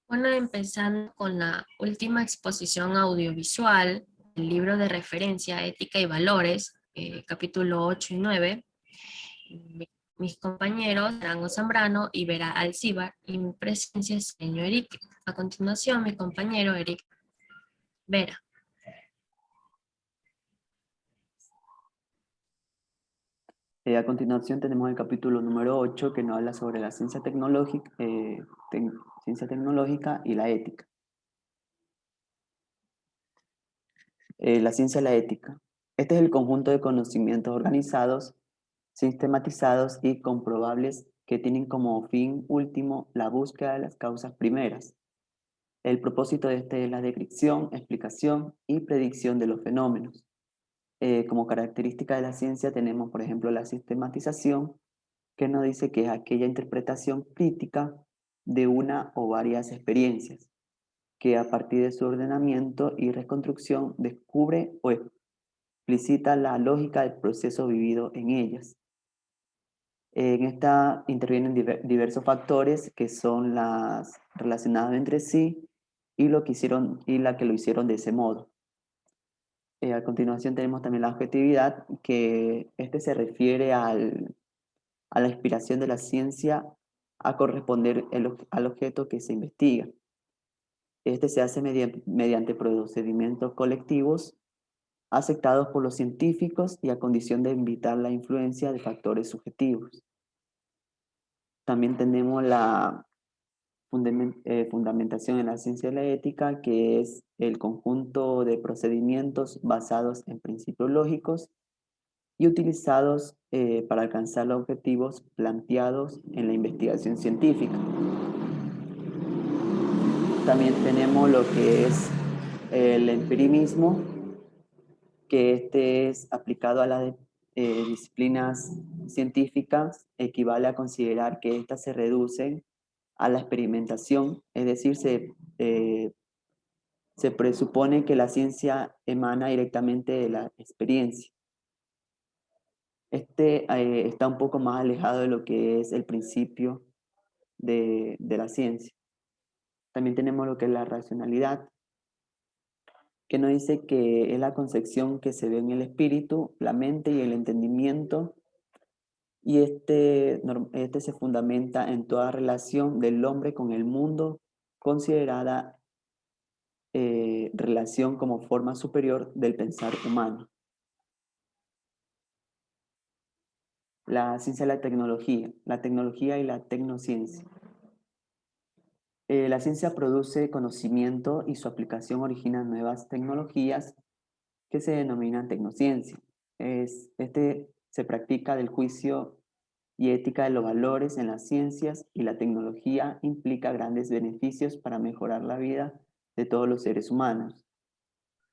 Bueno, empezando con la última exposición audiovisual, el libro de referencia Ética y Valores, capítulo 8 y 9. Mis compañeros Arango Zambrano y Vera Alcíbar, y mi presencia es el señor Eric. A continuación, mi compañero Eric Vera. A continuación tenemos el capítulo número 8 que nos habla sobre la ciencia tecnológica y la ética. La ciencia y la ética. Este es el conjunto de conocimientos organizados, sistematizados y comprobables que tienen como fin último la búsqueda de las causas primeras. El propósito de este es la descripción, explicación y predicción de los fenómenos. Como característica de la ciencia tenemos, por ejemplo, la sistematización, que nos dice que es aquella interpretación crítica de una o varias experiencias, que a partir de su ordenamiento y reconstrucción descubre o explicita la lógica del proceso vivido en ellas. En esta intervienen diversos factores que son las relacionadas entre sí y lo que hicieron y la que lo hicieron de ese modo. A continuación tenemos también la objetividad, que este se refiere a la inspiración de la ciencia a corresponder al objeto que se investiga. Este se hace mediante procedimientos colectivos aceptados por los científicos y a condición de evitar la influencia de factores subjetivos. También tenemos la fundamentación en la ciencia de la ética, que es el conjunto de procedimientos basados en principios lógicos y utilizados para alcanzar los objetivos planteados en la investigación científica. También tenemos lo que es el empirismo, que este es aplicado a las disciplinas científicas, equivale a considerar que éstas se reducen a la experimentación, es decir, se presupone que la ciencia emana directamente de la experiencia. Este está un poco más alejado de lo que es el principio de la ciencia. También tenemos lo que es la racionalidad, que nos dice que es la concepción que se ve en el espíritu, la mente y el entendimiento, y este se fundamenta en toda relación del hombre con el mundo, considerada relación como forma superior del pensar humano. La ciencia de la tecnología y la tecnociencia. La ciencia produce conocimiento y su aplicación origina nuevas tecnologías que se denominan tecnociencia. Este se practica del juicio y ética de los valores en las ciencias, y la tecnología implica grandes beneficios para mejorar la vida de todos los seres humanos.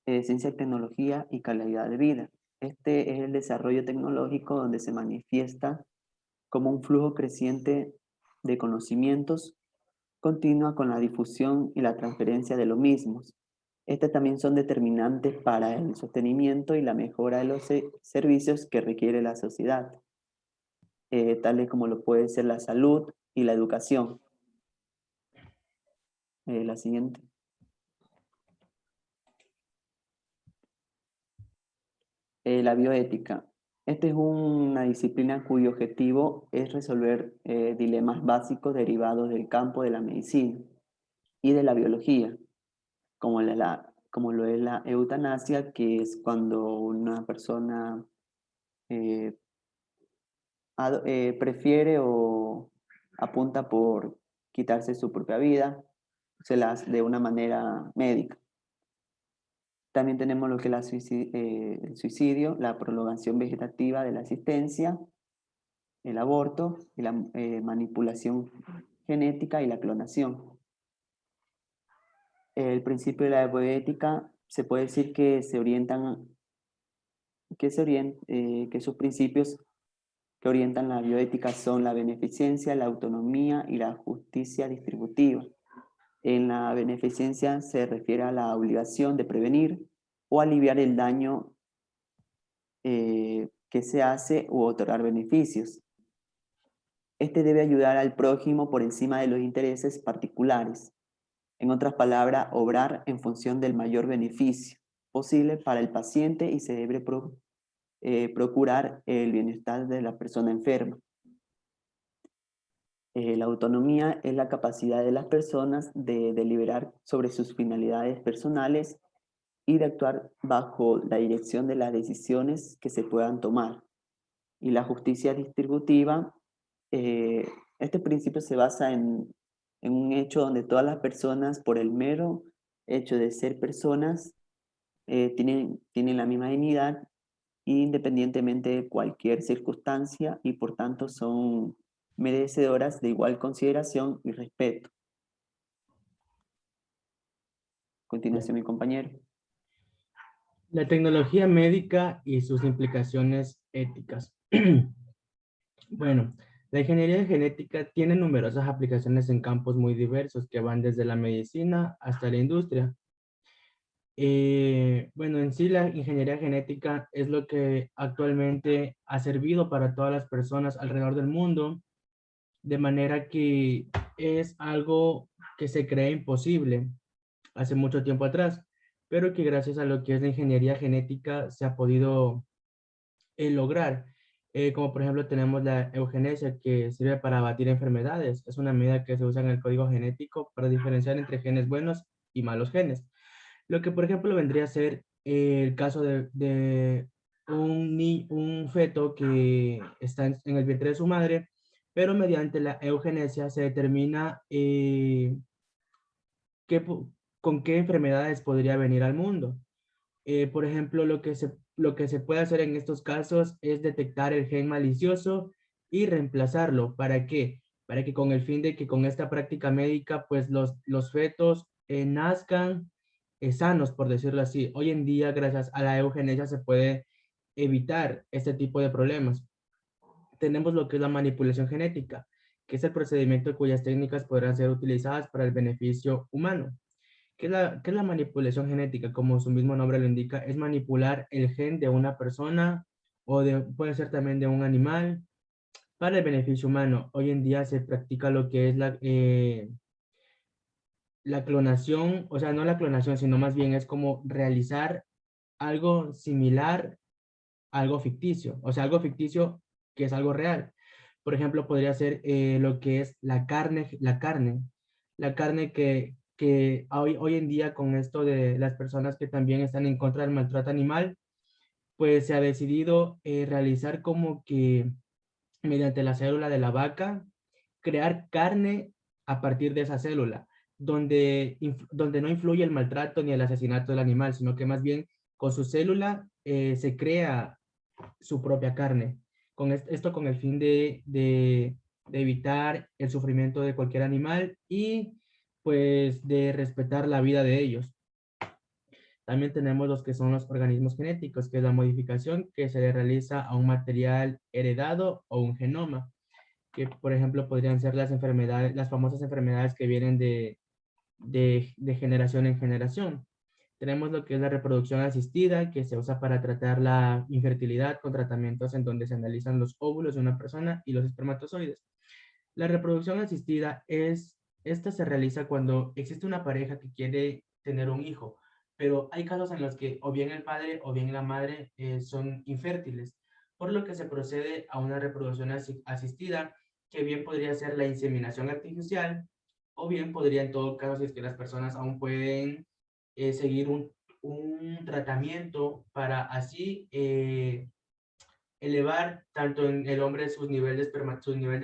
Ciencia, tecnología y calidad de vida. Este es el desarrollo tecnológico donde se manifiesta como un flujo creciente de conocimientos continua con la difusión y la transferencia de los mismos. Estas también son determinantes para el sostenimiento y la mejora de los servicios que requiere la sociedad, tales como lo puede ser la salud y la educación. La siguiente. La bioética. Esta es una disciplina cuyo objetivo es resolver dilemas básicos derivados del campo de la medicina y de la biología, como lo es la eutanasia, que es cuando una persona prefiere o apunta por quitarse su propia vida, se las de una manera médica. También tenemos lo que es el suicidio, la prolongación vegetativa de la existencia, el aborto y la manipulación genética y la clonación. El principio de la bioética se puede decir que que sus principios que orientan la bioética son la beneficencia, la autonomía y la justicia distributiva. En la beneficencia se refiere a la obligación de prevenir o aliviar el daño que se hace u otorgar beneficios. Este debe ayudar al prójimo por encima de los intereses particulares. En otras palabras, obrar en función del mayor beneficio posible para el paciente y se debe procurar el bienestar de la persona enferma. La autonomía es la capacidad de las personas de deliberar sobre sus finalidades personales y de actuar bajo la dirección de las decisiones que se puedan tomar. Y la justicia distributiva, eh, este principio se basa en un hecho donde todas las personas, por el mero hecho de ser personas, tienen la misma dignidad independientemente de cualquier circunstancia y por tanto son merecedoras de igual consideración y respeto. A continuación, mi compañero. La tecnología médica y sus implicaciones éticas. Bueno, la ingeniería genética tiene numerosas aplicaciones en campos muy diversos que van desde la medicina hasta la industria. Bueno, en sí la ingeniería genética es lo que actualmente ha servido para todas las personas alrededor del mundo, de manera que es algo que se cree imposible hace mucho tiempo atrás, pero que gracias a lo que es la ingeniería genética se ha podido lograr. Como por ejemplo tenemos la eugenesia, que sirve para abatir enfermedades. Es una medida que se usa en el código genético para diferenciar entre genes buenos y malos genes. Lo que por ejemplo vendría a ser el caso de un feto que está en el vientre de su madre, pero mediante la eugenesia se determina con qué enfermedades podría venir al mundo. Por ejemplo, lo que se puede hacer en estos casos es detectar el gen malicioso y reemplazarlo. ¿Para qué? Para que con el fin de que con esta práctica médica, pues los fetos nazcan sanos, por decirlo así. Hoy en día, gracias a la eugenesia, se puede evitar este tipo de problemas. Tenemos lo que es la manipulación genética, que es el procedimiento cuyas técnicas podrán ser utilizadas para el beneficio humano. Qué es la manipulación genética? Como su mismo nombre lo indica, es manipular el gen de una persona o puede ser también de un animal para el beneficio humano. Hoy en día se practica lo que es la clonación, o sea, no la clonación, sino más bien es como realizar algo similar a algo ficticio, o sea, algo ficticio que es algo real. Por ejemplo, podría ser lo que es la carne que hoy en día con esto de las personas que también están en contra del maltrato animal, pues se ha decidido realizar como que mediante la célula de la vaca, crear carne a partir de esa célula, donde no influye el maltrato ni el asesinato del animal, sino que más bien con su célula se crea su propia carne. Esto con el fin de evitar el sufrimiento de cualquier animal y pues de respetar la vida de ellos. También tenemos los que son los organismos genéticos, que es la modificación que se le realiza a un material heredado o un genoma, que por ejemplo podrían ser las enfermedades, las famosas enfermedades que vienen de generación en generación. Tenemos lo que es la reproducción asistida, que se usa para tratar la infertilidad con tratamientos en donde se analizan los óvulos de una persona y los espermatozoides. La reproducción asistida esta se realiza cuando existe una pareja que quiere tener un hijo, pero hay casos en los que o bien el padre o bien la madre son infértiles, por lo que se procede a una reproducción asistida, que bien podría ser la inseminación artificial, o bien podría en todo caso, si es que las personas aún pueden seguir un tratamiento para así elevar tanto en el hombre su nivel de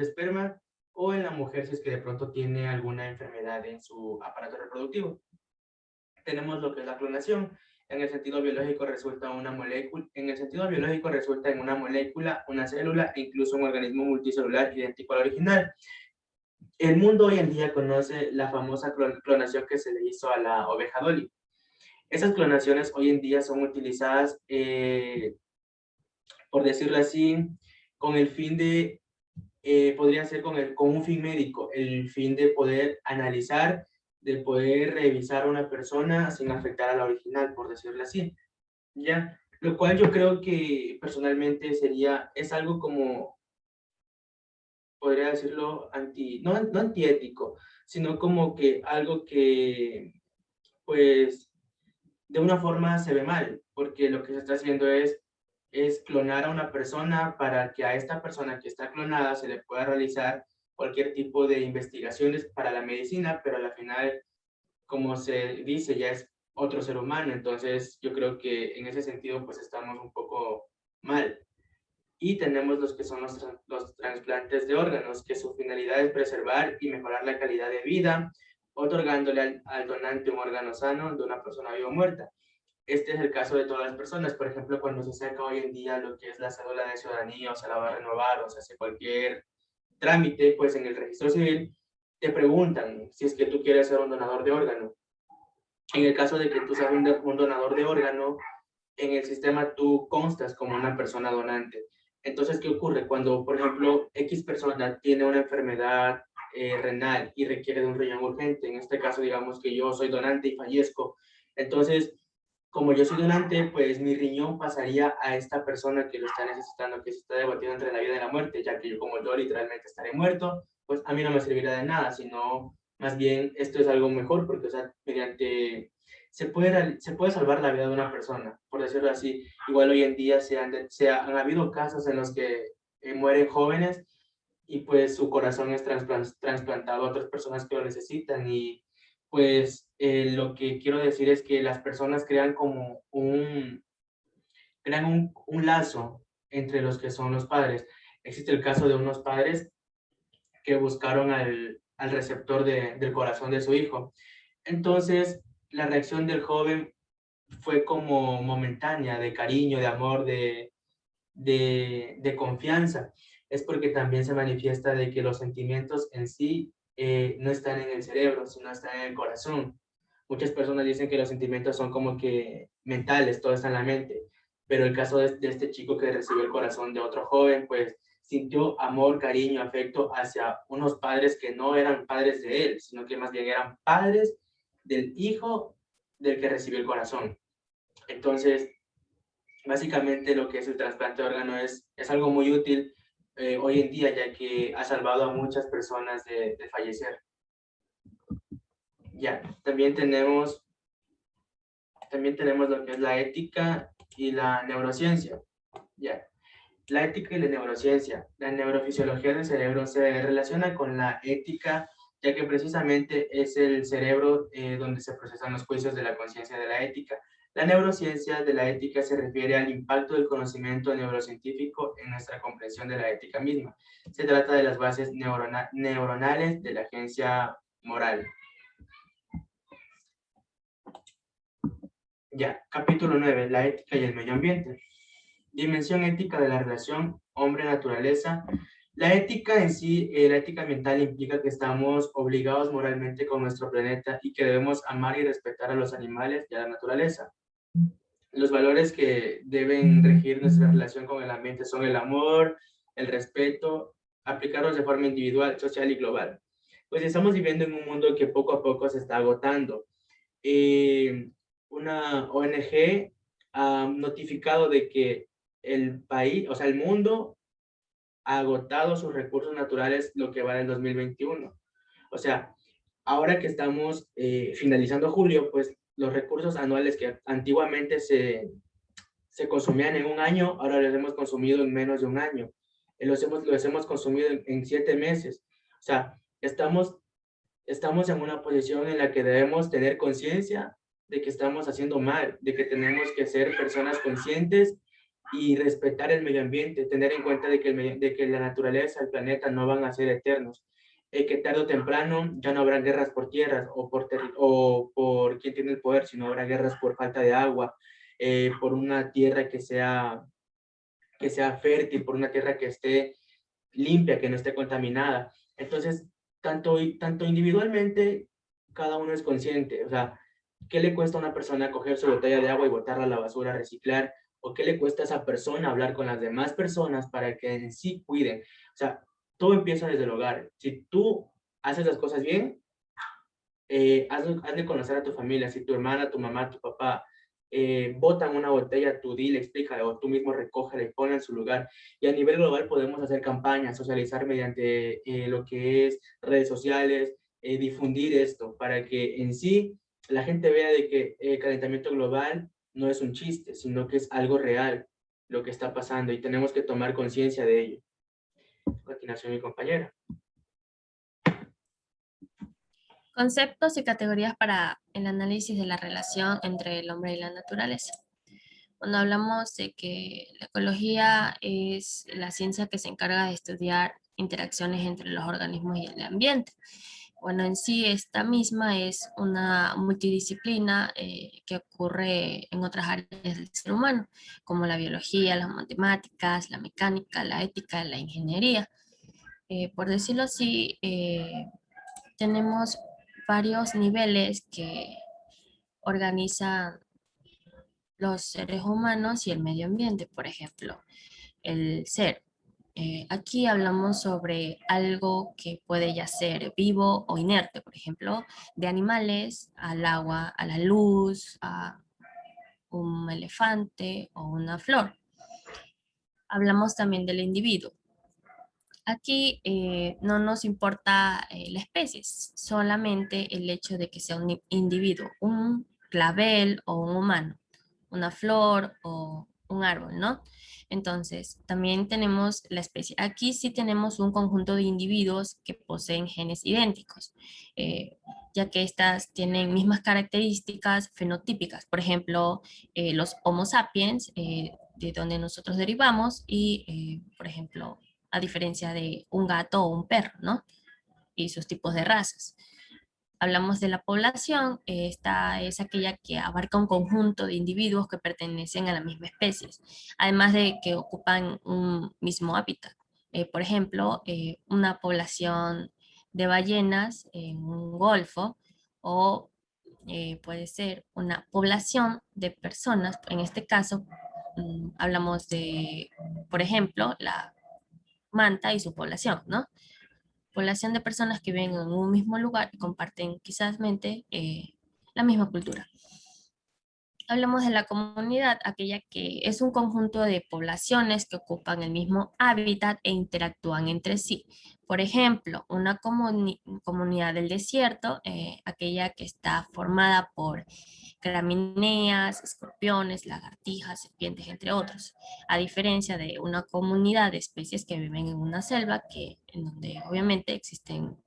esperma o en la mujer si es que de pronto tiene alguna enfermedad en su aparato reproductivo. Tenemos lo que es la clonación. En el sentido biológico resulta una molécula, en una molécula, una célula e incluso un organismo multicelular idéntico al original. El mundo hoy en día conoce la famosa clonación que se le hizo a la oveja Dolly. Esas clonaciones hoy en día son utilizadas, por decirlo así, con el fin de, podría ser con un fin médico, el fin de poder analizar, de poder revisar a una persona sin afectar a la original, por decirlo así. ¿Ya? Lo cual yo creo que personalmente es algo como podría decirlo, no antiético, sino como que algo que, pues, de una forma se ve mal, porque lo que se está haciendo es clonar a una persona para que a esta persona que está clonada se le pueda realizar cualquier tipo de investigaciones para la medicina, pero al final, como se dice, ya es otro ser humano. Entonces yo creo que en ese sentido pues estamos un poco mal. Y tenemos los que son los trasplantes de órganos, que su finalidad es preservar y mejorar la calidad de vida, otorgándole al donante un órgano sano de una persona viva o muerta. Este es el caso de todas las personas. Por ejemplo, cuando se saca hoy en día lo que es la cédula de ciudadanía, o se la va a renovar, o se hace cualquier trámite, pues en el registro civil te preguntan si es que tú quieres ser un donador de órgano. En el caso de que tú seas un donador de órgano, en el sistema tú constas como una persona donante. Entonces, ¿qué ocurre? Cuando, por ejemplo, X persona tiene una enfermedad renal y requiere de un riñón urgente, en este caso, digamos que yo soy donante y fallezco, entonces, como yo soy donante, pues mi riñón pasaría a esta persona que lo está necesitando, que se está debatiendo entre la vida y la muerte, ya que yo, como yo literalmente estaré muerto, pues a mí no me servirá de nada, sino más bien esto es algo mejor, porque, o sea, mediante se puede salvar la vida de una persona, por decirlo así. Igual hoy en día han habido casos en los que mueren jóvenes y pues su corazón es trasplantado a otras personas que lo necesitan. Y pues lo que quiero decir es que las personas crean como un lazo entre los que son los padres. Existe el caso de unos padres que buscaron al receptor del corazón de su hijo. Entonces, la reacción del joven fue como momentánea, de cariño, de amor, de confianza. Es porque también se manifiesta de que los sentimientos en sí no están en el cerebro, sino están en el corazón. Muchas personas dicen que los sentimientos son como que mentales, todo está en la mente, pero el caso de este chico que recibió el corazón de otro joven, pues sintió amor, cariño, afecto hacia unos padres que no eran padres de él, sino que más bien eran padres del hijo del que recibió el corazón. Entonces, básicamente lo que es el trasplante de órgano es algo muy útil hoy en día, ya que ha salvado a muchas personas de fallecer. Ya, también tenemos lo que es la ética y la neurociencia. Ya, la ética y la neurociencia. La neurofisiología del cerebro se relaciona con la ética, ya que precisamente es el cerebro donde se procesan los juicios de la conciencia de la ética. La neurociencia de la ética se refiere al impacto del conocimiento neurocientífico en nuestra comprensión de la ética misma. Se trata de las bases neuronales de la agencia moral. Ya, capítulo 9, la ética y el medio ambiente. Dimensión ética de la relación hombre-naturaleza. La ética en sí, la ética ambiental implica que estamos obligados moralmente con nuestro planeta y que debemos amar y respetar a los animales y a la naturaleza. Los valores que deben regir nuestra relación con el ambiente son el amor, el respeto, aplicarlos de forma individual, social y global. Pues estamos viviendo en un mundo que poco a poco se está agotando. Una ONG ha notificado de que el país, o sea, el mundo ha agotado sus recursos naturales lo que va del 2021. O sea, ahora que estamos finalizando julio, pues los recursos anuales que antiguamente se consumían en un año, ahora los hemos consumido en menos de un año. Los hemos consumido en 7 meses. O sea, estamos en una posición en la que debemos tener conciencia de que estamos haciendo mal, de que tenemos que ser personas conscientes y respetar el medio ambiente, tener en cuenta de que la naturaleza, el planeta no van a ser eternos, que tarde o temprano ya no habrá guerras por tierras o por quien tiene el poder, sino habrá guerras por falta de agua, por una tierra que sea fértil, por una tierra que esté limpia, que no esté contaminada. Entonces, tanto individualmente, cada uno es consciente. O sea, ¿qué le cuesta a una persona coger su botella de agua y botarla a la basura, reciclar? ¿O qué le cuesta a esa persona hablar con las demás personas para que en sí cuiden? O sea, todo empieza desde el hogar. Si tú haces las cosas bien, hazle conocer a tu familia. Si tu hermana, tu mamá, tu papá botan una botella, tú dile, explícale, o tú mismo recógela y ponla en su lugar. Y a nivel global podemos hacer campañas, socializar mediante lo que es redes sociales, difundir esto, para que en sí la gente vea de que el calentamiento global no es un chiste, sino que es algo real lo que está pasando y tenemos que tomar conciencia de ello. A continuación, mi compañera. Conceptos y categorías para el análisis de la relación entre el hombre y la naturaleza. Cuando hablamos de que la ecología es la ciencia que se encarga de estudiar interacciones entre los organismos y el ambiente. Bueno, en sí esta misma es una multidisciplina que ocurre en otras áreas del ser humano, como la biología, las matemáticas, la mecánica, la ética, la ingeniería. Por decirlo así, tenemos varios niveles que organizan los seres humanos y el medio ambiente. Por ejemplo, el ser. Aquí hablamos sobre algo que puede ya ser vivo o inerte, por ejemplo, de animales al agua, a la luz, a un elefante o una flor. Hablamos también del individuo. Aquí no nos importa la especie, solamente el hecho de que sea un individuo, un clavel o un humano, una flor o un árbol, ¿no? Entonces, también tenemos la especie. Aquí sí tenemos un conjunto de individuos que poseen genes idénticos, ya que estas tienen mismas características fenotípicas. Por ejemplo, los Homo sapiens, de donde nosotros derivamos, y, por ejemplo, a diferencia de un gato o un perro, ¿no? Y sus tipos de razas. Hablamos de la población, esta es aquella que abarca un conjunto de individuos que pertenecen a la misma especie, además de que ocupan un mismo hábitat. Por ejemplo, una población de ballenas en un golfo o puede ser una población de personas, en este caso hablamos de, por ejemplo, la manta y su población, ¿no? Población de personas que viven en un mismo lugar y comparten quizás la misma cultura. Hablamos de la comunidad, aquella que es un conjunto de poblaciones que ocupan el mismo hábitat e interactúan entre sí. Por ejemplo, una comunidad del desierto, aquella que está formada por gramíneas, escorpiones, lagartijas, serpientes, entre otros. A diferencia de una comunidad de especies que viven en una selva, en donde obviamente existen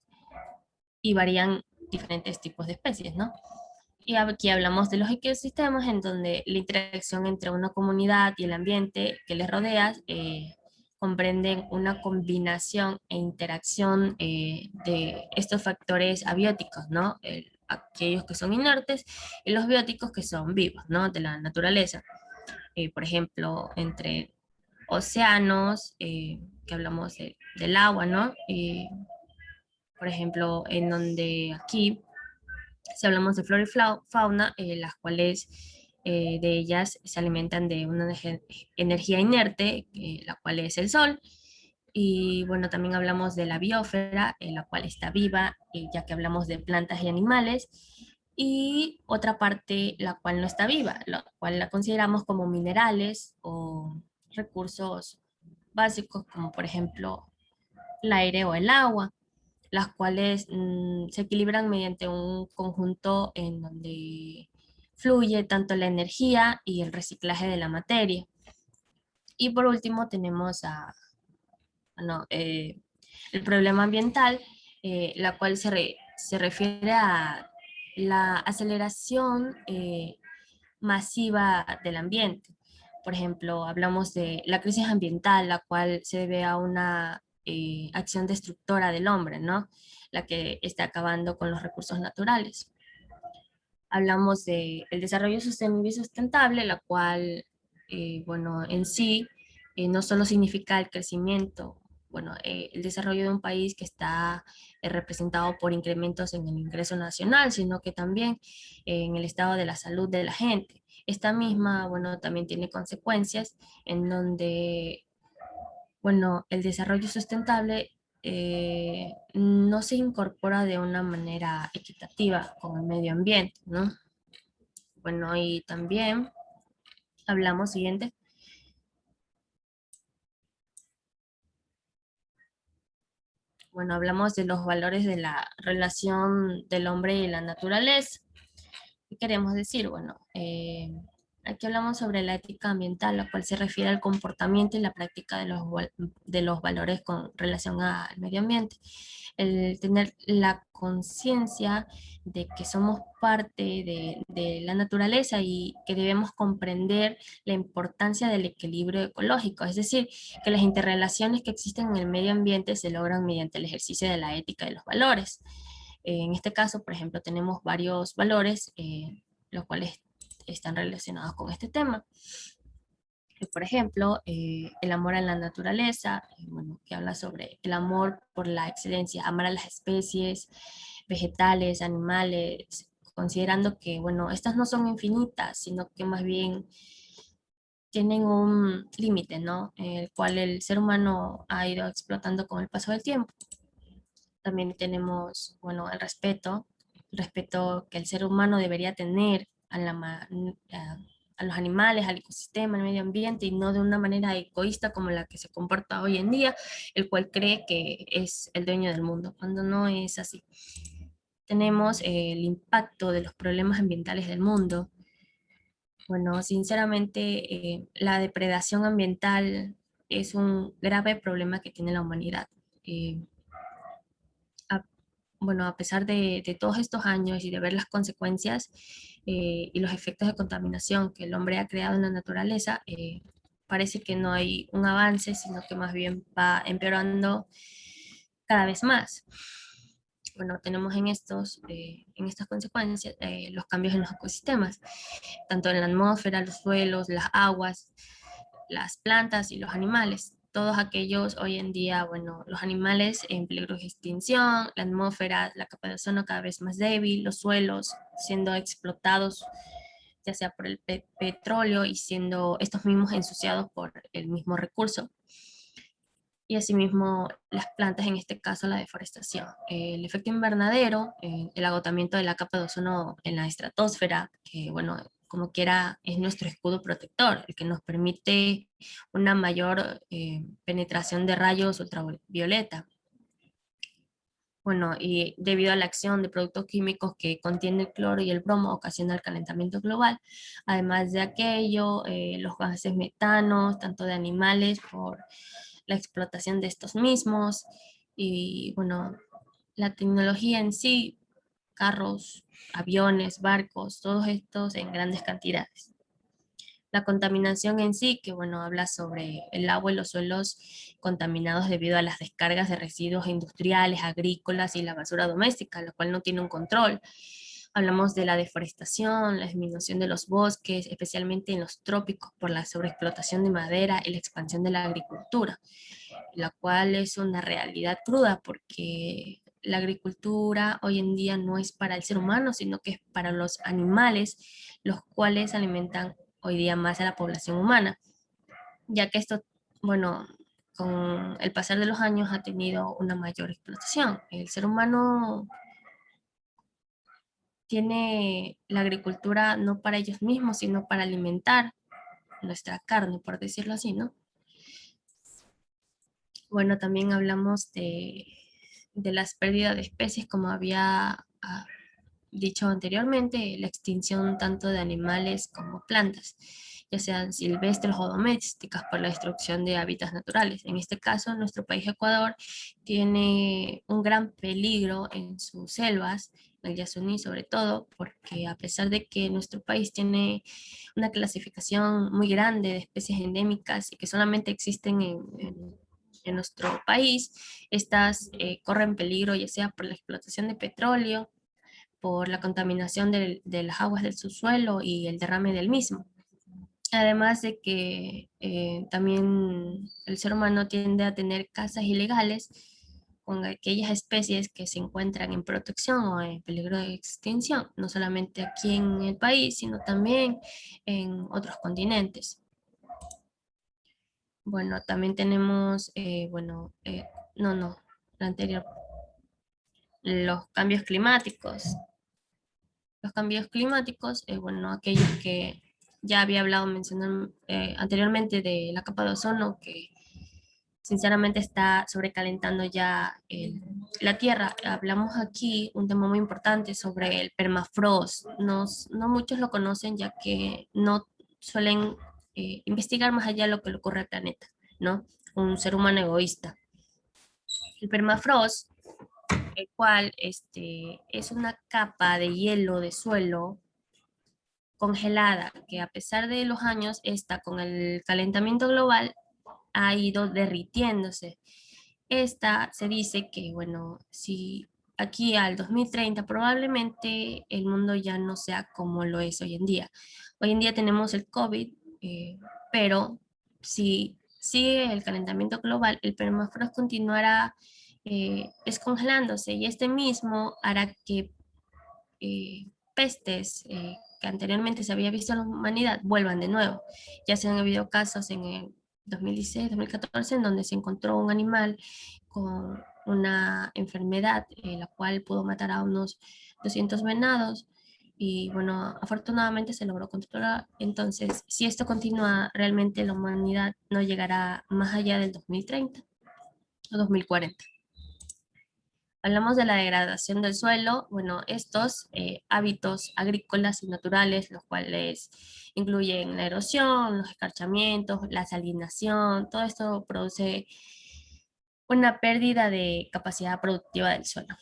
y varían diferentes tipos de especies, ¿no? Y aquí hablamos de los ecosistemas, en donde la interacción entre una comunidad y el ambiente que les rodea comprenden una combinación e interacción de estos factores abióticos, ¿no? Aquellos que son inertes y los bióticos que son vivos, ¿no? De la naturaleza. Por ejemplo, entre océanos, que hablamos del agua, ¿no? Por ejemplo, en donde aquí si hablamos de flora y fauna, las cuales de ellas se alimentan de una energía inerte, la cual es el sol. Y bueno, también hablamos de la biosfera, la cual está viva, ya que hablamos de plantas y animales. Y otra parte, la cual no está viva, la cual la consideramos como minerales o recursos básicos, como por ejemplo el aire o el agua, las cuales se equilibran mediante un conjunto en donde fluye tanto la energía y el reciclaje de la materia. Y por último tenemos no, el problema ambiental, la cual se refiere a la aceleración masiva del ambiente. Por ejemplo, hablamos de la crisis ambiental, la cual se debe a una acción destructora del hombre, ¿no? La que está acabando con los recursos naturales. Hablamos del desarrollo sostenible y sustentable, la cual, bueno, en sí no solo significa el crecimiento, bueno, el desarrollo de un país que está representado por incrementos en el ingreso nacional, sino que también en el estado de la salud de la gente. Esta misma, bueno, también tiene consecuencias en donde, bueno, el desarrollo sustentable no se incorpora de una manera equitativa con el medio ambiente, ¿no? Bueno, y también hablamos siguiente. Bueno, hablamos de los valores de la relación del hombre y la naturaleza. ¿Qué queremos decir? Bueno, aquí hablamos sobre la ética ambiental, la cual se refiere al comportamiento y la práctica de los valores con relación al medio ambiente. El tener la conciencia de que somos parte de la naturaleza y que debemos comprender la importancia del equilibrio ecológico, es decir, que las interrelaciones que existen en el medio ambiente se logran mediante el ejercicio de la ética y de los valores. En este caso, por ejemplo, tenemos varios valores, los cuales están relacionados con este tema. Por ejemplo, el amor a la naturaleza, bueno, que habla sobre el amor por la excelencia, amar a las especies, vegetales, animales, considerando que, bueno, estas no son infinitas, sino que más bien tienen un límite, ¿no? El cual el ser humano ha ido explotando con el paso del tiempo. También tenemos, bueno, el respeto que el ser humano debería tener a los animales, al ecosistema, al medio ambiente, y no de una manera egoísta como la que se comporta hoy en día, el cual cree que es el dueño del mundo, cuando no es así. Tenemos el impacto de los problemas ambientales del mundo. Bueno, sinceramente, la depredación ambiental es un grave problema que tiene la humanidad. Eh, a- bueno, a pesar de todos estos años y de ver las consecuencias y los efectos de contaminación que el hombre ha creado en la naturaleza, parece que no hay un avance, sino que más bien va empeorando cada vez más. Bueno, tenemos en estas consecuencias los cambios en los ecosistemas, tanto en la atmósfera, los suelos, las aguas, las plantas y los animales. Todos aquellos hoy en día, bueno, los animales en peligro de extinción, la atmósfera, la capa de ozono cada vez más débil, los suelos siendo explotados ya sea por el petróleo y siendo estos mismos ensuciados por el mismo recurso. Y asimismo las plantas, en este caso la deforestación. El efecto invernadero, el agotamiento de la capa de ozono en la estratosfera, que bueno, como quiera es nuestro escudo protector, el que nos permite una mayor penetración de rayos ultravioleta. Bueno, y debido a la acción de productos químicos que contienen el cloro y el bromo, ocasiona el calentamiento global. Además de aquello, los gases metanos, tanto de animales por la explotación de estos mismos, y bueno, la tecnología en sí, carros, aviones, barcos, todos estos en grandes cantidades. La contaminación en sí, que bueno, habla sobre el agua y los suelos contaminados debido a las descargas de residuos industriales, agrícolas y la basura doméstica, la cual no tiene un control. Hablamos de la deforestación, la disminución de los bosques, especialmente en los trópicos por la sobreexplotación de madera y la expansión de la agricultura, la cual es una realidad cruda porque la agricultura hoy en día no es para el ser humano, sino que es para los animales, los cuales alimentan hoy día más a la población humana, ya que esto, bueno, con el pasar de los años ha tenido una mayor explotación. El ser humano tiene la agricultura no para ellos mismos, sino para alimentar nuestra carne, por decirlo así, ¿no? Bueno, también hablamos de las pérdidas de especies, como había dicho anteriormente, la extinción tanto de animales como plantas, ya sean silvestres o domésticas, por la destrucción de hábitats naturales. En este caso, nuestro país Ecuador tiene un gran peligro en sus selvas, en el Yasuní sobre todo, porque a pesar de que nuestro país tiene una clasificación muy grande de especies endémicas y que solamente existen en nuestro país, estas corren peligro ya sea por la explotación de petróleo, por la contaminación de las aguas del subsuelo y el derrame del mismo. Además de que también el ser humano tiende a tener cazas ilegales con aquellas especies que se encuentran en protección o en peligro de extinción, no solamente aquí en el país, sino también en otros continentes. Bueno, también tenemos, no, la anterior, los cambios climáticos. Los cambios climáticos, bueno, aquellos que ya había hablado, mencionando anteriormente de la capa de ozono, que sinceramente está sobrecalentando ya la Tierra. Hablamos aquí un tema muy importante sobre el permafrost. No muchos lo conocen ya que no suelen investigar más allá de lo que le ocurre al planeta, ¿no? Un ser humano egoísta. El permafrost, el cual es una capa de hielo de suelo congelada que a pesar de los años está con el calentamiento global ha ido derritiéndose. Esta se dice que, bueno, si aquí al 2030 probablemente el mundo ya no sea como lo es hoy en día. Hoy en día tenemos el COVID, pero si sigue el calentamiento global, el permafrost continuará descongelándose y este mismo hará que pestes que anteriormente se había visto en la humanidad vuelvan de nuevo. Ya se han habido casos en el 2016, 2014, en donde se encontró un animal con una enfermedad, la cual pudo matar a unos 200 venados. Y bueno, afortunadamente se logró controlar. Entonces, si esto continúa, realmente la humanidad no llegará más allá del 2030 o 2040. Hablamos de la degradación del suelo, bueno, estos hábitos agrícolas y naturales, los cuales incluyen la erosión, los escarchamientos, la salinación, todo esto produce una pérdida de capacidad productiva del suelo.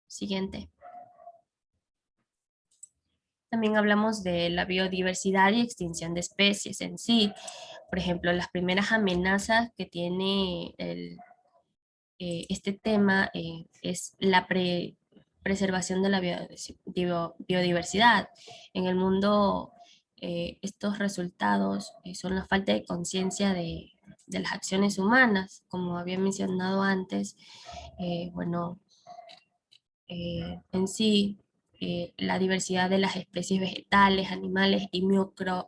Siguiente. También hablamos de la biodiversidad y extinción de especies en sí. Por ejemplo, las primeras amenazas que tiene este tema es la preservación de la biodiversidad. En el mundo, estos resultados son la falta de conciencia de las acciones humanas, como había mencionado antes. Bueno, en sí, la diversidad de las especies vegetales, animales y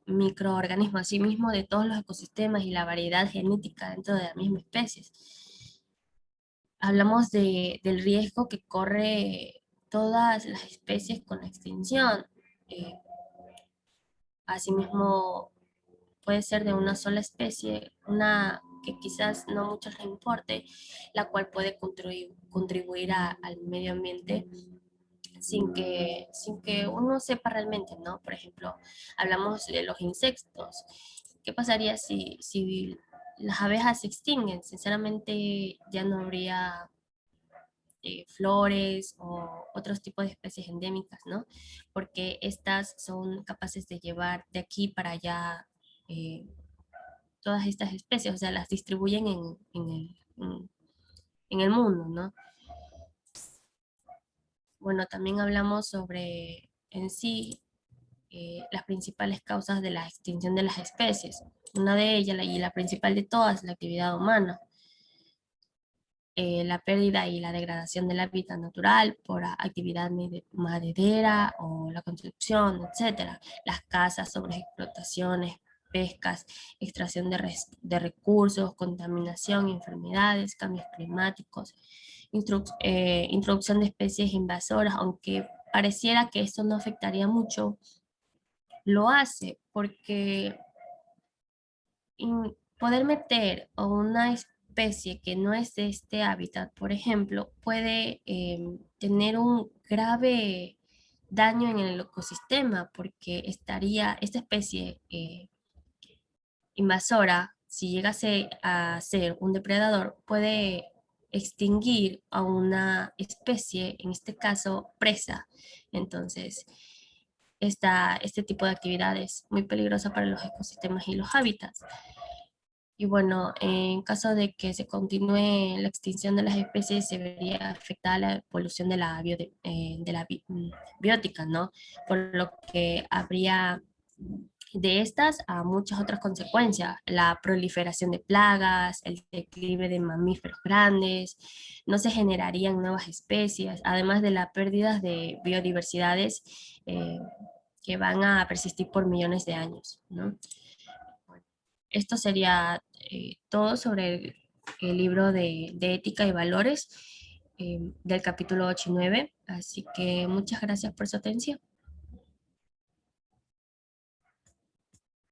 microorganismos, asimismo de todos los ecosistemas y la variedad genética dentro de la misma especie. Hablamos del riesgo que corre todas las especies con la extinción. Eh, Asimismo, puede ser de una sola especie, una que quizás no muchos les importe, la cual puede contribuir al medio ambiente sin que uno sepa realmente, ¿no? Por ejemplo, hablamos de los insectos. ¿Qué pasaría si las abejas se extinguen? Sinceramente, ya no habría flores o otros tipos de especies endémicas, ¿no? Porque estas son capaces de llevar de aquí para allá eh, todas estas especies, o sea, las distribuyen en el mundo, ¿no? Bueno, también hablamos sobre en sí las principales causas de la extinción de las especies. Una de ellas, y la principal de todas, la actividad humana. La pérdida y la degradación del hábitat natural por actividad maderera o la construcción, etcétera. Las casas, sobreexplotaciones, pescas, extracción de recursos, contaminación, enfermedades, cambios climáticos, introducción de especies invasoras, aunque pareciera que esto no afectaría mucho, lo hace porque poder meter a una especie que no es de este hábitat, por ejemplo, puede tener un grave daño en el ecosistema porque estaría esta especie invasora, si llegase a ser un depredador, puede extinguir a una especie, en este caso presa. Entonces, este tipo de actividad es muy peligrosa para los ecosistemas y los hábitats. Y bueno, en caso de que se continúe la extinción de las especies, se vería afectada la evolución de biótica, ¿no? Por lo que habría de estas a muchas otras consecuencias, la proliferación de plagas, el declive de mamíferos grandes, no se generarían nuevas especies, además de las pérdidas de biodiversidades que van a persistir por millones de años, ¿no? Esto sería todo sobre el libro de ética y valores. del capítulo 8 y 9. Así que muchas gracias por su atención.